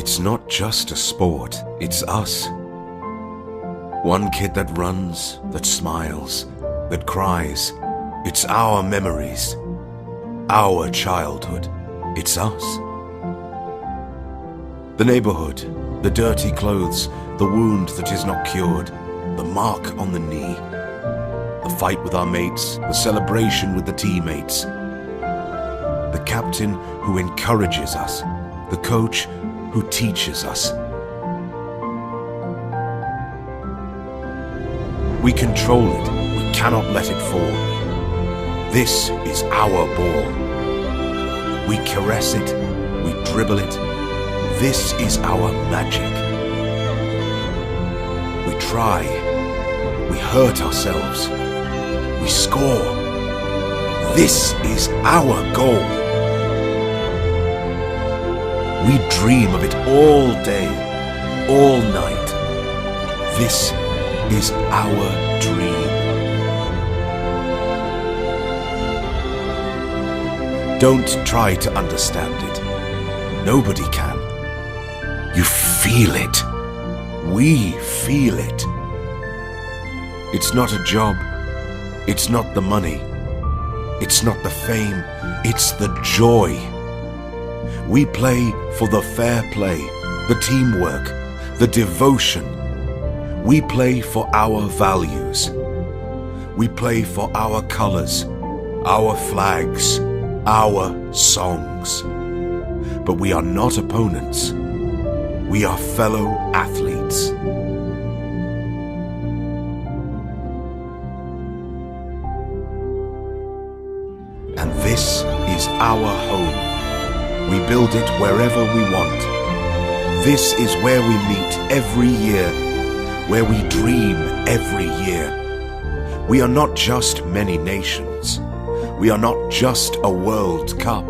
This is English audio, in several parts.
It's not just a sport, it's us. One kid that runs, that smiles, that cries. It's our memories, our childhood. It's us. The neighborhood, the dirty clothes, the wound that is not cured, the mark on the knee, the fight with our mates, the celebration with the teammates, the captain who encourages us, the coach who teaches us. We control it, we cannot let it fall. This is our ball. We caress it, we dribble it. This is our magic. We try, we hurt ourselves, we score. This is our goal. We dream of it all day, all night. This is our dream. Don't try to understand it. Nobody can. You feel it. We feel it. It's not a job. It's not the money. It's not the fame. It's the joy. We play for the fair play, the teamwork, the devotion. We play for our values. We play for our colors, our flags, our songs. But we are not opponents. We are fellow athletes. And this is our home. We build it wherever we want. This is where we meet every year, where we dream every year. We are not just many nations. We are not just a World Cup.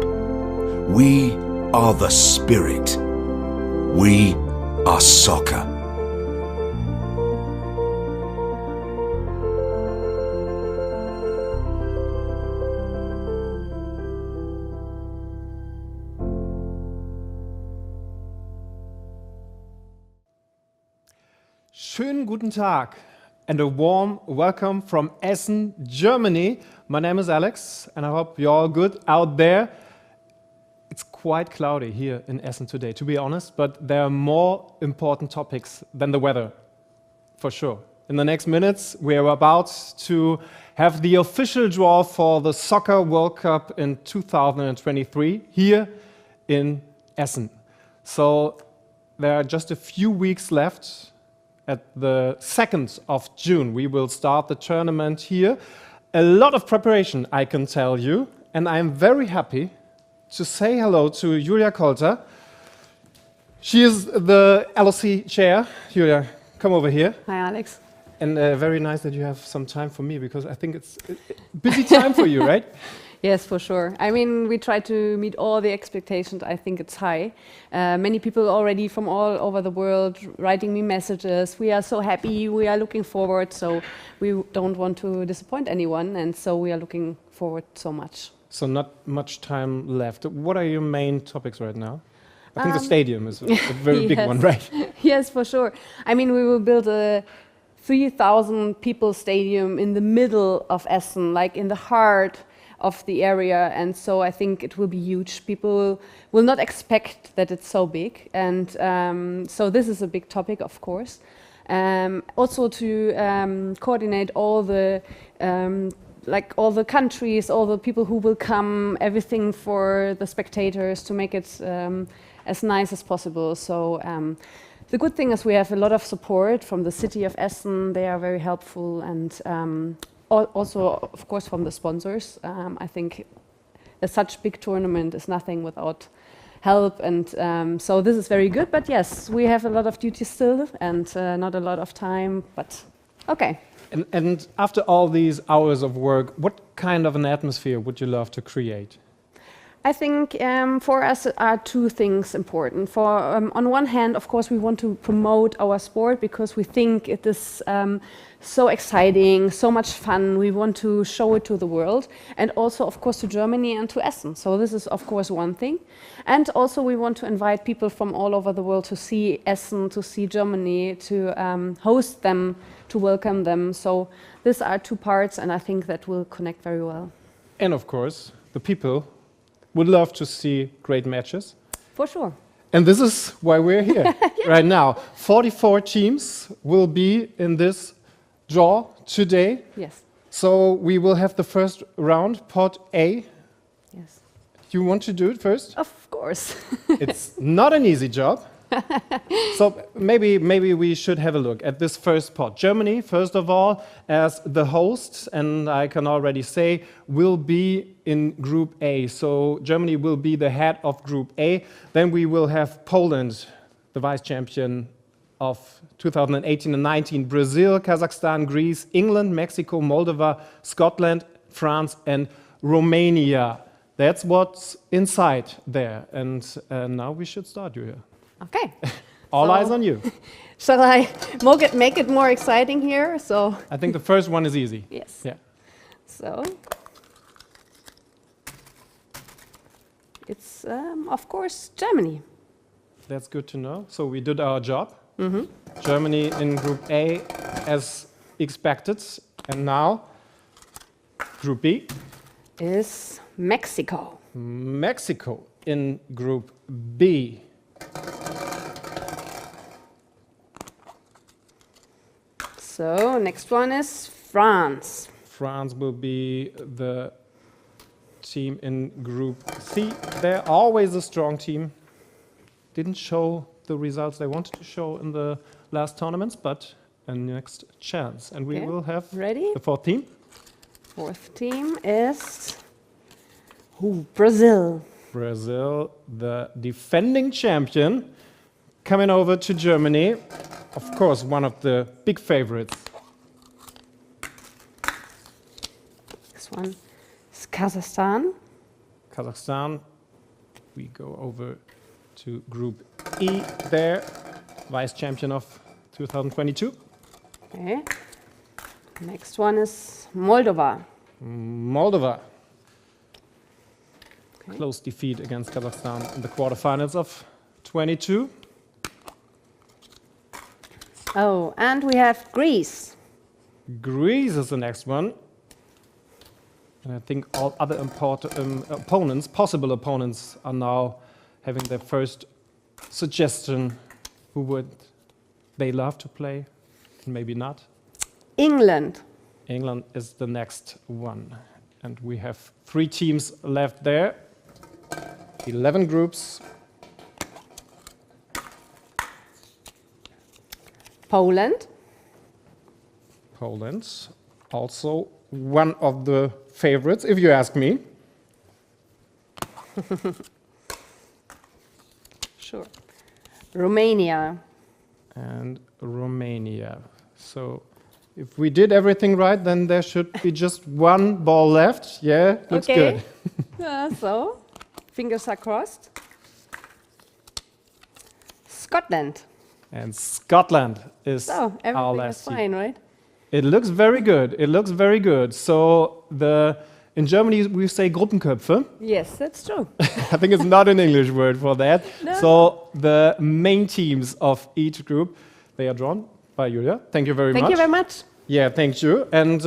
We are the spirit. We are soccer. Schönen guten Tag and a warm welcome from Essen, Germany. My name is Alex and I hope you're all good out there. It's quite cloudy here in Essen today, to be honest, but there are more important topics than the weather, for sure. In the next minutes, we are about to have the official draw for the Soccer World Cup in 2023 here in Essen. So there are just a few weeks left. At the 2nd of June, we will start the tournament here. A lot of preparation, I can tell you, and I'm very happy to say hello to Julia Kolter. She is the LOC chair. Julia, come over here. Hi, Alex. And very nice that you have some time for me, because I think it's a busy time for you, right? Yes, for sure. I mean, we try to meet all the expectations. I think it's high. Many people already from all over the world writing me messages. We are so happy. We are looking forward. So we don't want to disappoint anyone. And so we are looking forward so much. So not much time left. What are your main topics right now? I think the stadium is a very big one, right? Yes, for sure. I mean, we will build a 3,000 people stadium in the middle of Essen, like in the heart of the area, and so I think it will be huge. People will not expect that it's so big, and so this is a big topic, of course. Also to coordinate all the all the countries, all the people who will come, everything for the spectators to make it as nice as possible. So the good thing is we have a lot of support from the city of Essen. They are very helpful, and also, of course, from the sponsors. I think such big tournament is nothing without help, and so this is very good. But yes, we have a lot of duties still, and not a lot of time, but okay. And after all these hours of work, what kind of an atmosphere would you love to create? I think for us are two things important. For on one hand, of course, we want to promote our sport because we think it is so exciting, so much fun. We want to show it to the world, and also, of course, to Germany and to Essen. So this is, of course, one thing. And also, we want to invite people from all over the world to see Essen, to see Germany, to host them, to welcome them. So these are two parts, and I think that will connect very well. And of course, the people would love to see great matches. For sure. And this is why we're here right now. 44 teams will be in this draw today. Yes. So we will have the first round, pot A. Yes. You want to do it first? Of course. It's not an easy job. So maybe we should have a look at this first pot. Germany, first of all, as the host, and I can already say, will be in Group A. So Germany will be the head of Group A. Then we will have Poland, the vice champion of 2018 and 19, Brazil, Kazakhstan, Greece, England, Mexico, Moldova, Scotland, France, and Romania. That's what's inside there. And now we should start, Julia. Okay. All So- eyes on you. Shall I make it more exciting here? So I think the first one is easy. yes. Yeah. So it's of course Germany. That's good to know. So we did our job. Germany in Group A as expected. And now Group B. Is Mexico. Mexico in Group B. So next one is France. France will be the team in Group C. They're always a strong team. Didn't show the results they wanted to show in the last tournaments, but a next chance. And we Okay. will have Ready? the fourth team. Fourth team is Brazil. Brazil, the defending champion, coming over to Germany. Of course, one of the big favorites. This one is Kazakhstan. Kazakhstan. We go over to Group E there, vice champion of 2022. Okay. Next one is Moldova. Moldova. Close defeat against Kazakhstan in the quarterfinals of 22. Oh, and we have Greece. Greece is the next one. And I think all other opponents, possible opponents, are now having their first suggestion who would they love to play, and maybe not. England. England is the next one. And we have 3 teams left there. 11 groups. Poland. Poland, also one of the favorites, if you ask me. Sure. Romania. And Romania. So if we did everything right, then there should be just one ball left. Yeah, looks Okay. good. So, fingers are crossed. Scotland. And Scotland is So, our everything is last team. fine, right? It looks very good. It looks very good. So in Germany we say Gruppenköpfe. Yes, that's true. I think it's not an English word for that. No. So the main teams of each group, they are drawn by Julia. Thank you very much. Thank you very much. Yeah, thank you. And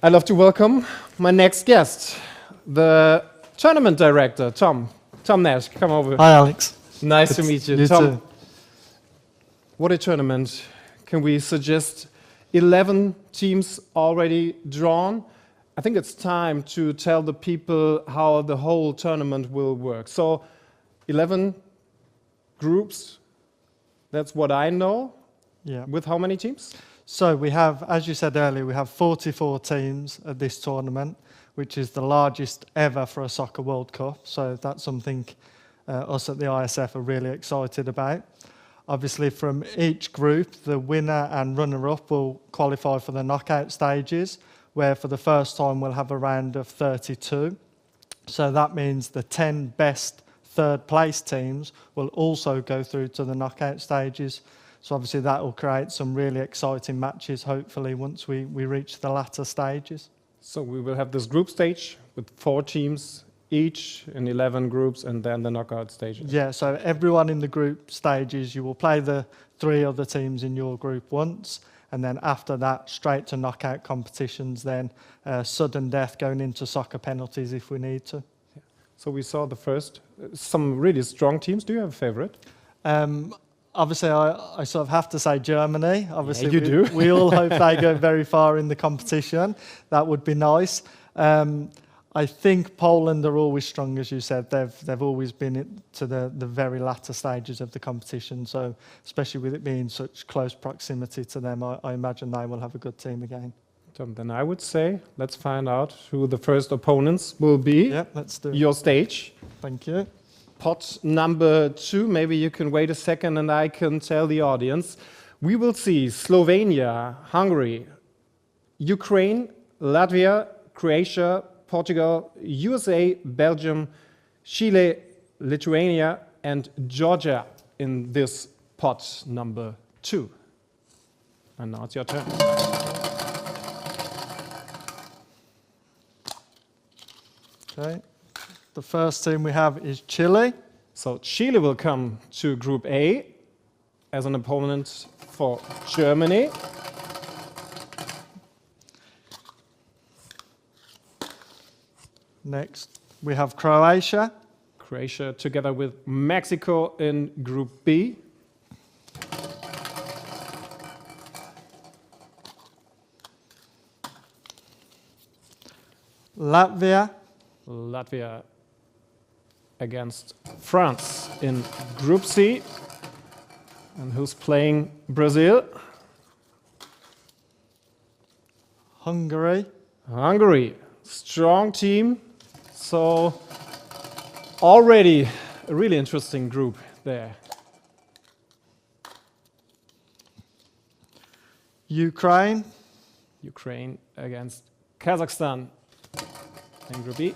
I'd love to welcome my next guest, the tournament director, Tom. Tom Nash, come over. Hi, Alex. Nice to meet you. You Tom, too. what a tournament. Can we suggest 11 teams already drawn? I think it's time to tell the people how the whole tournament will work. So 11 groups, that's what I know. Yeah. With how many teams? So we have, as you said earlier, we have 44 teams at this tournament, which is the largest ever for a Soccer World Cup. So that's something us at the ISF are really excited about. Obviously, from each group, the winner and runner-up will qualify for the knockout stages, where for the first time we'll have a round of 32. So that means the 10 best third place teams will also go through to the knockout stages. So obviously that will create some really exciting matches, hopefully, once we reach the latter stages. So we will have this group stage with 4 teams each in 11 groups, and then the knockout stages. Yeah, so everyone in the group stages, you will play the 3 other teams in your group once, and then after that, straight to knockout competitions, then sudden death going into soccer penalties if we need to. So we saw the first, some really strong teams. Do you have a favorite? Obviously, I sort of have to say Germany. Obviously, you do. We all hope they go very far in the competition. That would be nice. I think Poland are always strong, as you said. They've always been to the very latter stages of the competition. So, especially with it being such close proximity to them, I imagine they will have a good team again. Then I would say, let's find out who the first opponents will be. Yep, let's do it. Your stage. Thank you. Pot number 2, maybe you can wait a second and I can tell the audience. We will see Slovenia, Hungary, Ukraine, Latvia, Croatia, Portugal, USA, Belgium, Chile, Lithuania, and Georgia in this pot number 2. And now it's your turn. Okay. The first team we have is Chile. So Chile will come to Group A as an opponent for Germany. Next, we have Croatia. Croatia together with Mexico in Group B. Latvia. Latvia against France in Group C. And who's playing Brazil? Hungary. Hungary. Strong team. So already a really interesting group there. Ukraine. Ukraine against Kazakhstan in Group E.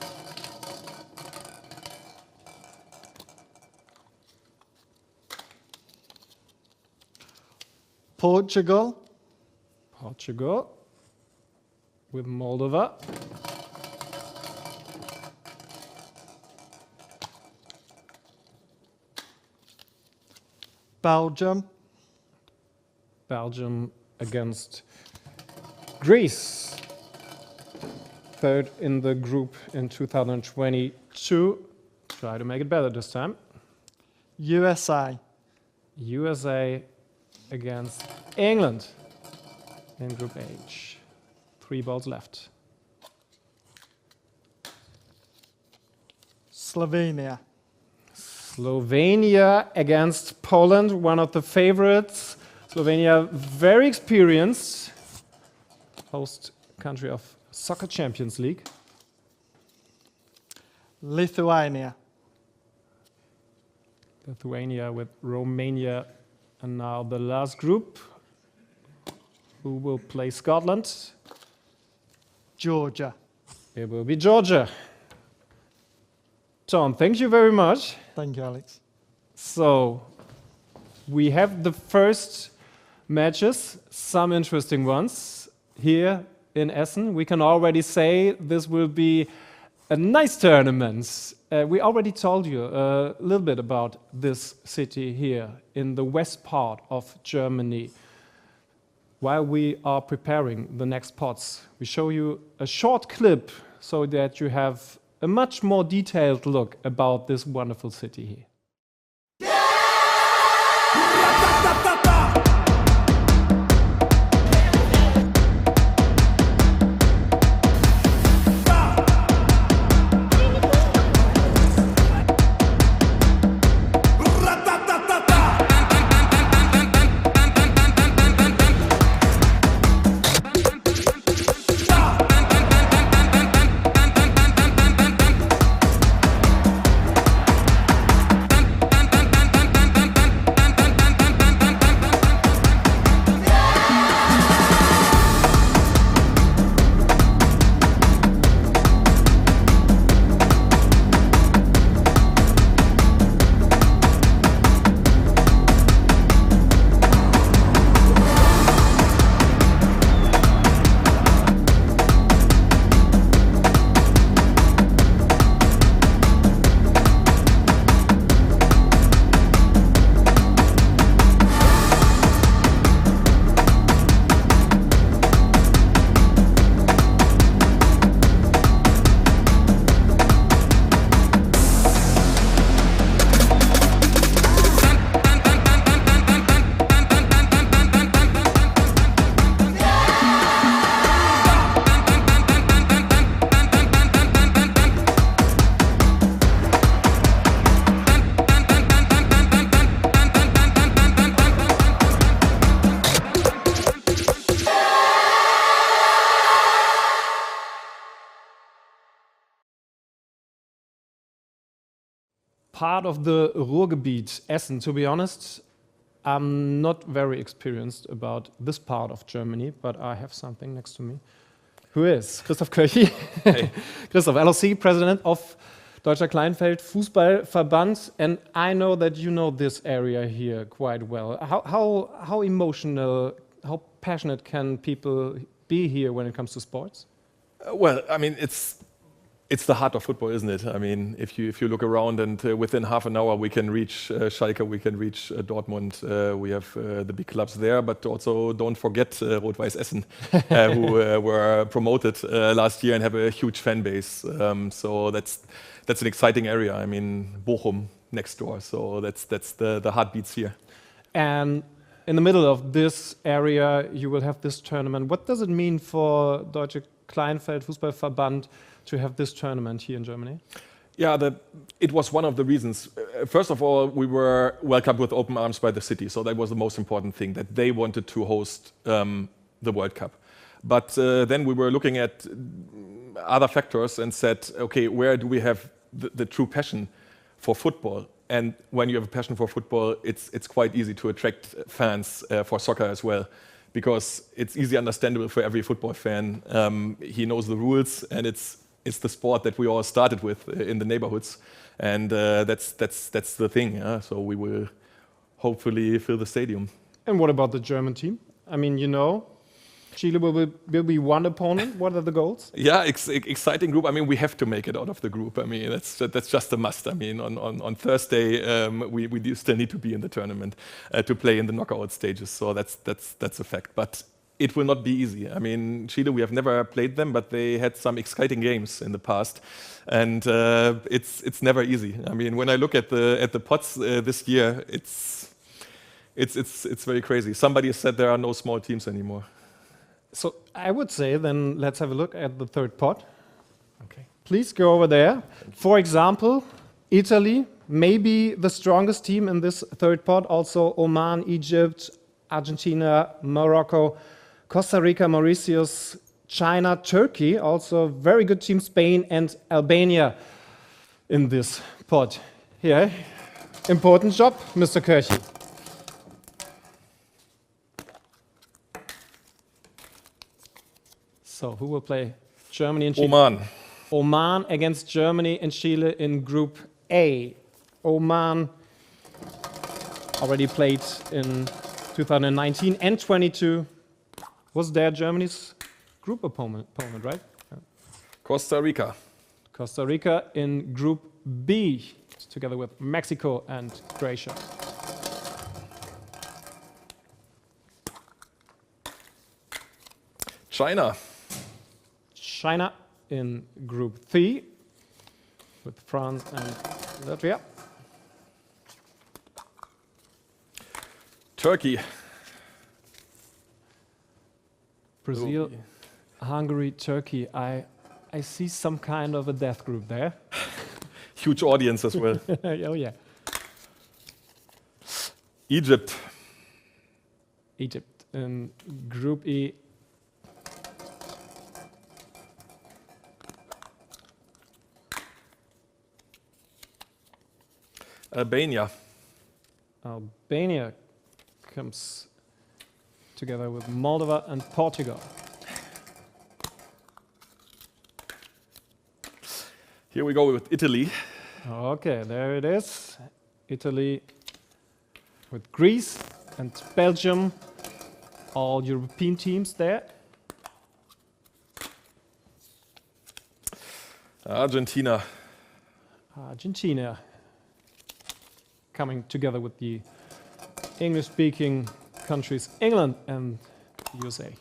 Portugal. Portugal with Moldova. Belgium. Belgium against Greece. Third in the group in 2022. Try to make it better this time. USA. USA against England in Group H. 3 balls left. Slovenia. Slovenia against Poland, one of the favorites. Slovenia, very experienced, host country of Soccer Champions League. Lithuania. Lithuania with Romania, and now the last group. Who will play Scotland? Georgia. It will be Georgia. Tom, thank you very much. Thank you, Alex. So, we have the first matches, some interesting ones, here in Essen. We can already say this will be a nice tournament. We already told you a little bit about this city here in the west part of Germany. While we are preparing the next pots, we show you a short clip so that you have a much more detailed look about this wonderful city here. part of the Ruhrgebiet, Essen. To be honest, I'm not very experienced about this part of Germany, but I have something next to me. Who is? Christoph Köchi. Hey. Christoph, LOC, President of Deutscher Kleinfeld Fußballverband, and I know that you know this area here quite well. How emotional, how passionate can people be here when it comes to sports? Well, I mean, it's the heart of football, isn't it? I mean, if you look around and within half an hour we can reach Schalke, we can reach Dortmund. We have the big clubs there, but also don't forget Rot-Weiß Essen, who were promoted last year and have a huge fan base. So that's an exciting area. I mean, Bochum next door. So that's the heartbeats here. And in the middle of this area, you will have this tournament. What does it mean for Deutsche Kleinfeld Fußballverband to have this tournament here in Germany? Yeah, it was one of the reasons. First of all, we were welcomed with open arms by the city, so that was the most important thing, that they wanted to host the World Cup. But then we were looking at other factors and said, okay, where do we have the true passion for football? And when you have a passion for football, it's quite easy to attract fans for soccer as well, because it's easy understandable for every football fan. He knows the rules, and it's the sport that we all started with in the neighborhoods, and that's the thing. Yeah? So we will hopefully fill the stadium. And what about the German team? I mean, you know, Chile will be one opponent. What are the goals? Yeah, exciting group. I mean, we have to make it out of the group. I mean, that's just a must. I mean, on Thursday we still need to be in the tournament to play in the knockout stages. So that's a fact. But it will not be easy. I mean, Chile, we have never played them, but they had some exciting games in the past, and it's never easy. I mean, when I look at the pots this year, it's very crazy. Somebody said there are no small teams anymore. So I would say then let's have a look at the third pot. Okay. Please go over there. For example, Italy, maybe the strongest team in this third pot. Also Oman, Egypt, Argentina, Morocco, Costa Rica, Mauritius, China, Turkey, also very good team, Spain and Albania in this pot. Here, important job, Mr. Kirchi. So who will play Germany and Chile? Oman. Oman against Germany and Chile in Group A. Oman already played in 2019 and 22. Was there Germany's group opponent, right? Yeah. Costa Rica. Costa Rica in Group B, together with Mexico and Croatia. China. China in Group 3 with France and Latvia. Turkey. Brazil, Hungary, Turkey. I see some kind of a death group there. Huge audience as well. Oh yeah. Egypt. Egypt in Group E. Albania. Albania comes together with Moldova and Portugal. Here we go with Italy. Okay, there it is. Italy with Greece and Belgium. All European teams there. Argentina. Argentina coming together with the English-speaking countries, England and USA.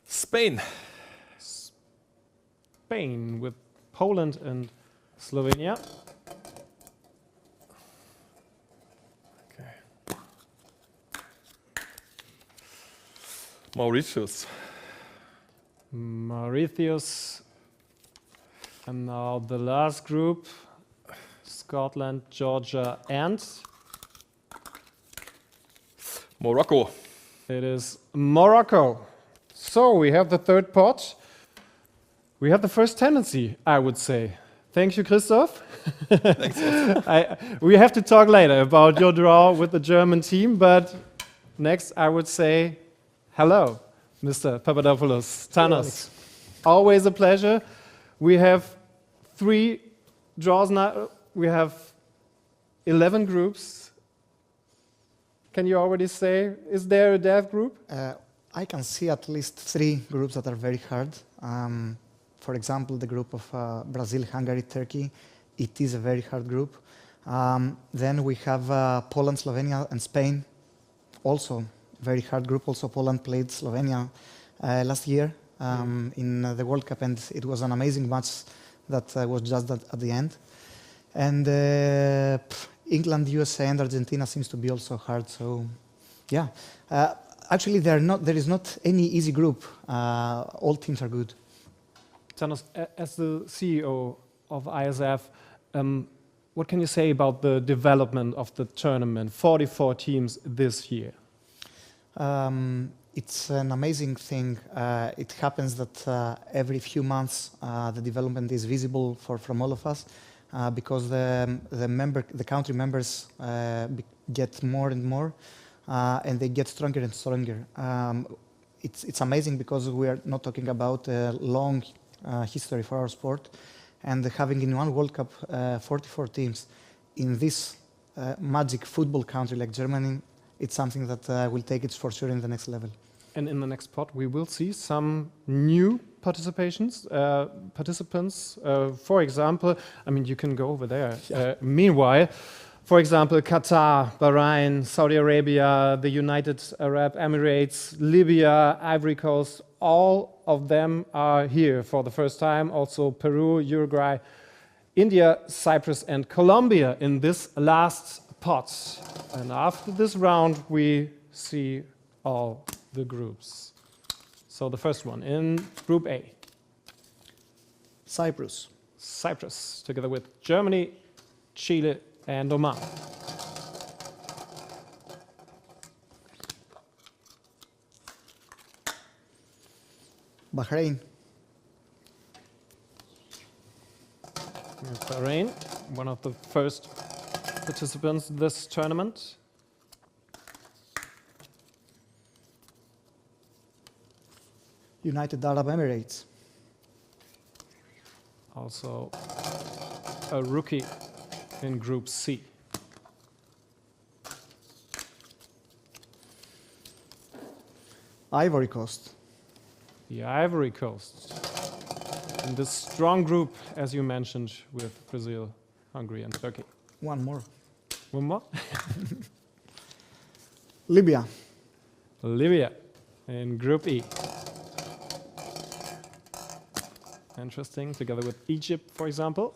Spain. Spain with Poland and Slovenia. Okay. Mauritius. Mauritius. And now the last group, Scotland, Georgia and Morocco. it is Morocco. So we have the third pot. We have the first tendency, I would say. Thank you, Christoph. We have to talk later about your draw with the German team, but next I would say hello, Mr. Papadopoulos, Thanos. Always a pleasure. We have 3 draws now. We have 11 groups. Can you already say, is there a dev group? I can see at least 3 groups that are very hard. For example, the group of Brazil, Hungary, Turkey. It is a very hard group. Then we have Poland, Slovenia, and Spain. Also very hard group. Also Poland played Slovenia last year in the World Cup, and it was an amazing match that was just at the end. And England, USA, and Argentina seems to be also hard. So, yeah. Actually, there is not any easy group. All teams are good. Thanos, as the CEO of ISF, what can you say about the development of the tournament? 44 teams this year. It's an amazing thing. It happens that every few months the development is visible from all of us because the country members get more and more and they get stronger and stronger. It's amazing because we are not talking about a long history for our sport, and having in one World Cup 44 teams in this magic football country like Germany, it's something that will take it for sure in the next level. And in the next part, we will see some new participants. For example, I mean, you can go over there. Meanwhile, for example, Qatar, Bahrain, Saudi Arabia, the United Arab Emirates, Libya, Ivory Coast, all of them are here for the first time. Also Peru, Uruguay, India, Cyprus, and Colombia in this last pot. And after this round, we see all the groups. So the first one in Group A. Cyprus. Cyprus, together with Germany, Chile, and Oman. Bahrain. Bahrain, one of the first participants in this tournament. United Arab Emirates. Also a rookie in Group C. Ivory Coast. The Ivory Coast. In this strong group, as you mentioned, with Brazil, Hungary, and Turkey. One more. One more? Libya. Libya in Group E. Interesting, together with Egypt, for example.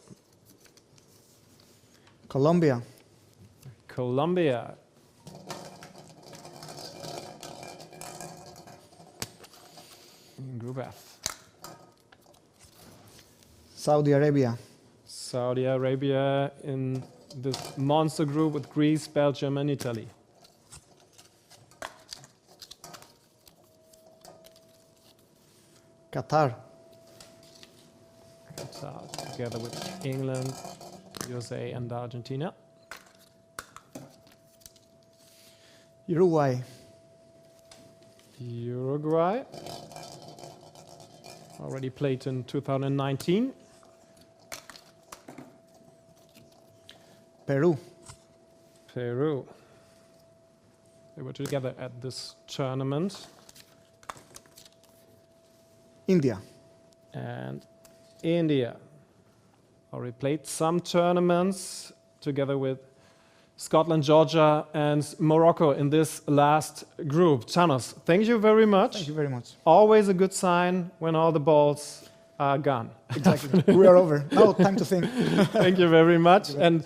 Colombia. Colombia. In Group F. Saudi Arabia. Saudi Arabia in this monster group with Greece, Belgium, and Italy. Qatar. Qatar, together with England, USA, and Argentina. Uruguay. Uruguay. Already played in 2019. Peru. Peru. They were together at this tournament. India. And India. Already played some tournaments together with Scotland, Georgia, and Morocco in this last group. Thanos, thank you very much. Thank you very much. Always a good sign when all the balls are gone. Exactly. We are over. Now, time to think. Thank you very much. And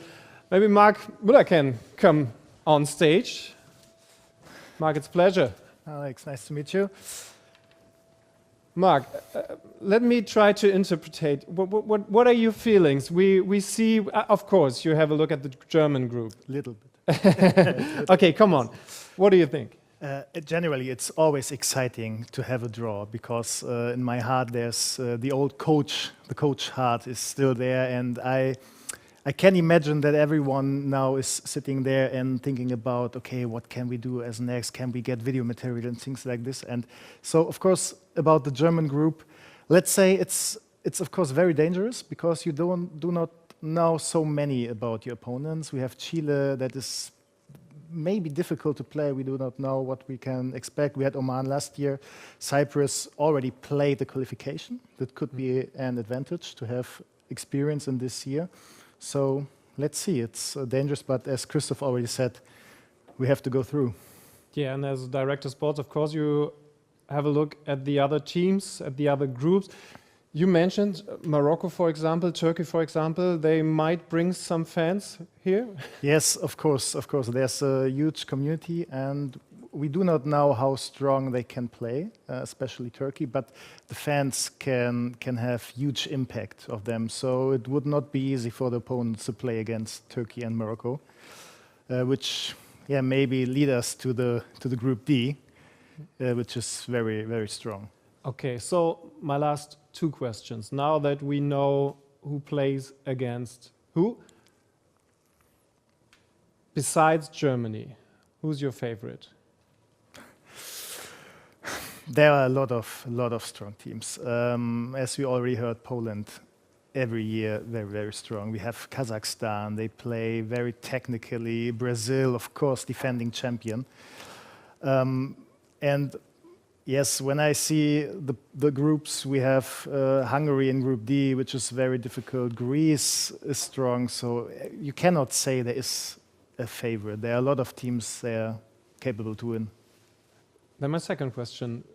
maybe Mark Müller can come on stage. Mark, it's a pleasure. Alex, nice to meet you. Mark, let me try to interpret. What are your feelings? We see, of course, you have a look at the German group. Little bit. Okay, come on. What do you think? Generally, it's always exciting to have a draw because in my heart there's the old coach. The coach heart is still there, and I can imagine that everyone now is sitting there and thinking about, okay, what can we do as next? Can we get video material and things like this? And so, of course, about the German group, let's say it's of course very dangerous because you do not know so many about your opponents. We have Chile that is maybe difficult to play. We do not know what we can expect. We had Oman last year. Cyprus already played the qualification. That could be an advantage to have experience in this year. So let's see. It's dangerous, but as Christoph already said, we have to go through. Yeah, and as director sports, of course, you have a look at the other teams, at the other groups. You mentioned Morocco, for example, Turkey, for example. They might bring some fans here. Yes, of course, of course. There's a huge community, and we do not know how strong they can play, especially Turkey. But the fans can have huge impact of them. So it would not be easy for the opponents to play against Turkey and Morocco, which maybe lead us to the Group D, which is very, very strong. Okay, so my last two questions. Now that we know who plays against who, besides Germany, who's your favorite? There are a lot of strong teams. As we already heard, Poland every year very, very strong. We have Kazakhstan. They play very technically. Brazil, of course, defending champion. And yes, when I see the groups, we have Hungary in Group D, which is very difficult. Greece is strong, so you cannot say there is a favorite. There are a lot of teams there capable to win. Then my second question.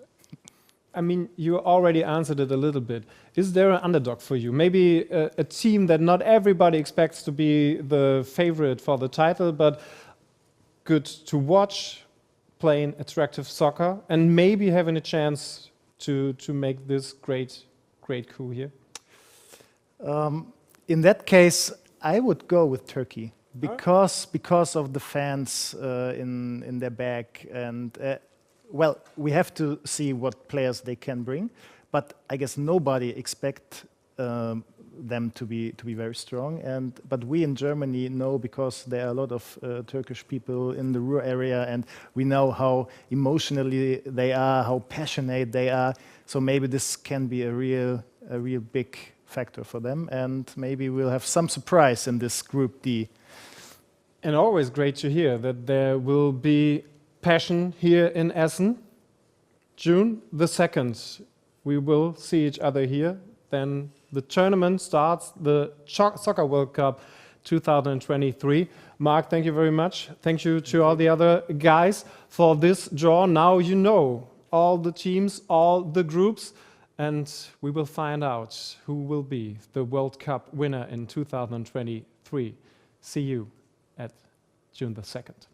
I mean, you already answered it a little bit. Is there an underdog for you? Maybe a team that not everybody expects to be the favorite for the title, but good to watch, playing attractive soccer, and maybe having a chance to make this great coup here? In that case, I would go with Turkey because of the fans in their back, and well, we have to see what players they can bring, but I guess nobody expect them to be very strong. But we in Germany know, because there are a lot of Turkish people in the rural area, and we know how emotionally they are, how passionate they are. So maybe this can be a real big factor for them, and maybe we'll have some surprise in this Group D. And always great to hear that there will be passion here in Essen. June the 2nd, we will see each other here. Then the tournament starts, the Soccer World Cup 2023. Mark, thank you very much. Thank you to all the other guys for this draw. Now you know all the teams, all the groups, and we will find out who will be the World Cup winner in 2023. See you at June the 2nd.